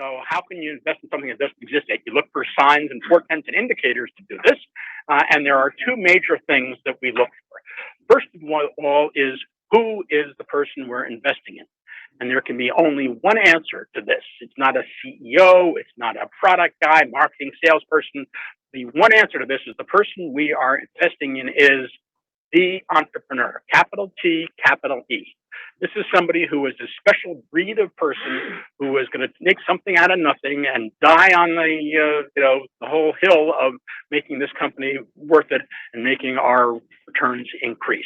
So how can you invest in something that doesn't exist yet? You look for signs and portents and indicators to do this. And there are two major things that we look for. First of all is, who is the person we're investing in? And there can be only one answer to this. It's not a CEO. It's not a product guy, marketing salesperson. The one answer to this is the person we are investing in is the entrepreneur, capital T, capital E. This is somebody who is a special breed of person who is going to make something out of nothing and die on the whole hill of making this company worth it and making our returns increase.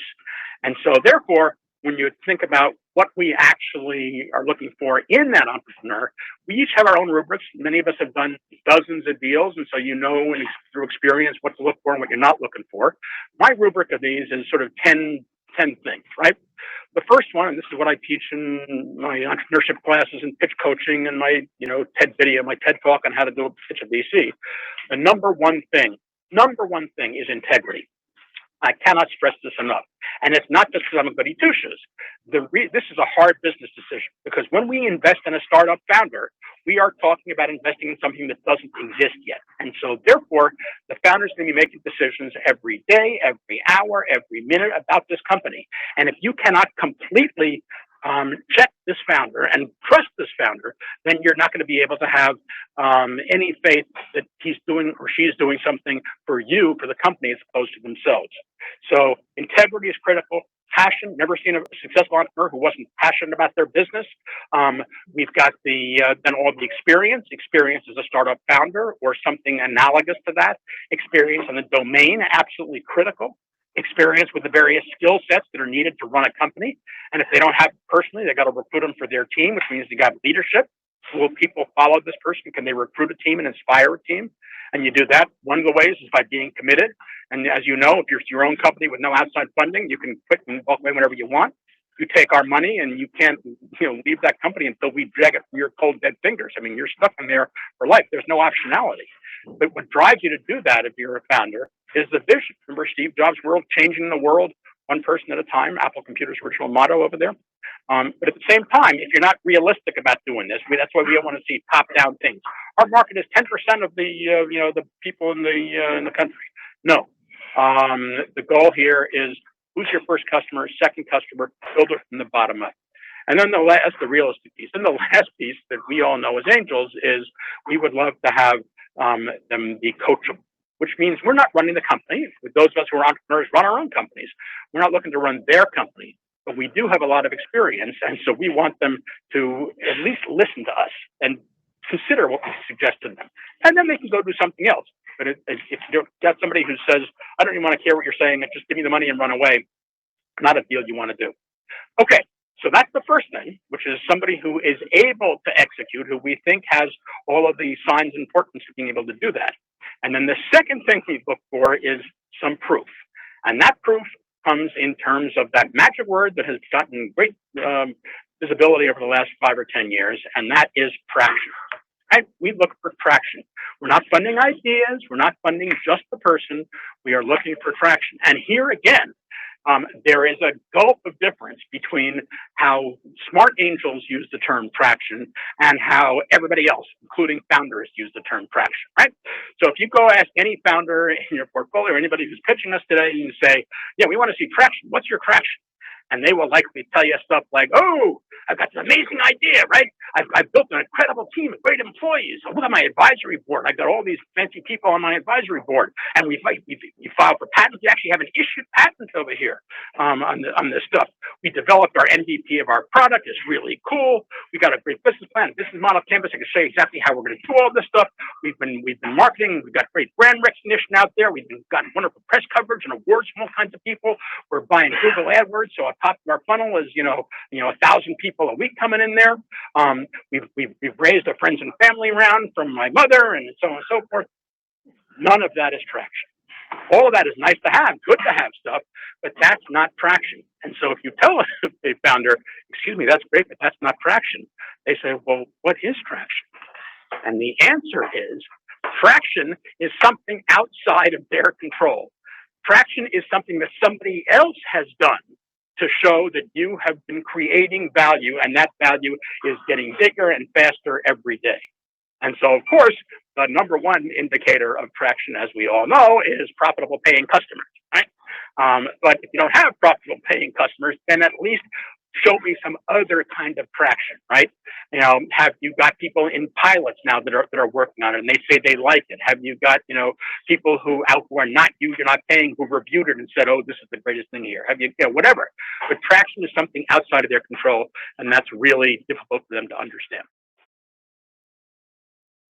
And so therefore, when you think about what we actually are looking for in that entrepreneur, we each have our own rubrics. Many of us have done dozens of deals, and so you know through experience what to look for and what you're not looking for. My rubric of these is sort of 10 things, right? The first one, and this is what I teach in my entrepreneurship classes and pitch coaching and my TED video, my TED talk on how to do a pitch at VC. The number one thing is integrity. I cannot stress this enough. And it's not just because I'm a goody two-shoes. This is a hard business decision, because when we invest in a startup founder, we are talking about investing in something that doesn't exist yet. And so therefore, the founder's going to be making decisions every day, every hour, every minute about this company. And if you cannot completely check this founder and trust this founder, then you're not going to be able to have any faith that he's doing or she's doing something for you, for the company, as opposed to themselves. So integrity is critical. Passion. Never seen a successful entrepreneur who wasn't passionate about their business. We've got then all the experience. Experience as a startup founder or something analogous to that. Experience in the domain, absolutely critical. Experience with the various skill sets that are needed to run a company. And if they don't have it personally, they got to recruit them for their team, which means they got leadership. Will people follow this person? Can they recruit a team and inspire a team? And you do that. One of the ways is by being committed. And as you know, if you're your own company with no outside funding, you can quit and walk away whenever you want. You take our money and you can't leave that company until we drag it from your cold, dead fingers. I mean, you're stuck in there for life. There's no optionality. But what drives you to do that if you're a founder is the vision. Remember Steve Jobs' world, changing the world one person at a time, Apple Computer's original motto over there. But at the same time, if you're not realistic about doing this, that's why we don't want to see top-down things. Our market is 10% of the people in the country. No. The goal here is, who's your first customer, second customer, build it from the bottom up. And then that's the realistic piece. And the last piece that we all know as angels is we would love to have them be coachable, which means we're not running the company. With those of us who are entrepreneurs, run our own companies. We're not looking to run their company, but we do have a lot of experience. And so we want them to at least listen to us and consider what we suggest to them. And then they can go do something else. But if you've got somebody who says, I don't even want to care what you're saying, just give me the money and run away, not a deal you want to do. Okay, so that's the first thing, which is somebody who is able to execute, who we think has all of the signs and importance of being able to do that. And then the second thing we look for is some proof. And that proof comes in terms of that magic word that has gotten great visibility over the last 5 or 10 years, and that is traction. Right? We look for traction. We're not funding ideas. We're not funding just the person. We are looking for traction. And here again, there is a gulf of difference between how smart angels use the term traction and how everybody else, including founders, use the term traction, right? So if you go ask any founder in your portfolio or anybody who's pitching us today, and you say, yeah, we want to see traction. What's your traction? And they will likely tell you stuff like, oh, I've got an amazing idea, right? I've built an incredible team of great employees. Look at my advisory board. I've got all these fancy people on my advisory board. And we filed for patents. We actually have an issued patent over here on this stuff. We developed our MVP of our product. It's really cool. We got a great business plan, business model canvas. I can show you exactly how we're going to do all this stuff. We've been marketing. We've got great brand recognition out there. We've gotten wonderful press coverage and awards from all kinds of people. We're buying Google AdWords. So at top of our funnel is 1,000 people a week coming in there. We've raised a friends and family round from my mother and so on and so forth. None of that is traction. All of that is nice to have, good to have stuff, but that's not traction. And so if you tell a founder, excuse me, that's great, but that's not traction, they say, well, what is traction? And the answer is, traction is something outside of their control. Traction is something that somebody else has done to show that you have been creating value, and that value is getting bigger and faster every day. And so, of course, the number one indicator of traction, as we all know, is profitable paying customers, right? But if you don't have profitable paying customers, then at least show me some other kind of traction, right? Have you got people in pilots now that are working on it and they say they like it? Have you got, people who are not you're not paying, who reviewed it and said, oh, this is the greatest thing here? Have you, whatever. But traction is something outside of their control, and that's really difficult for them to understand.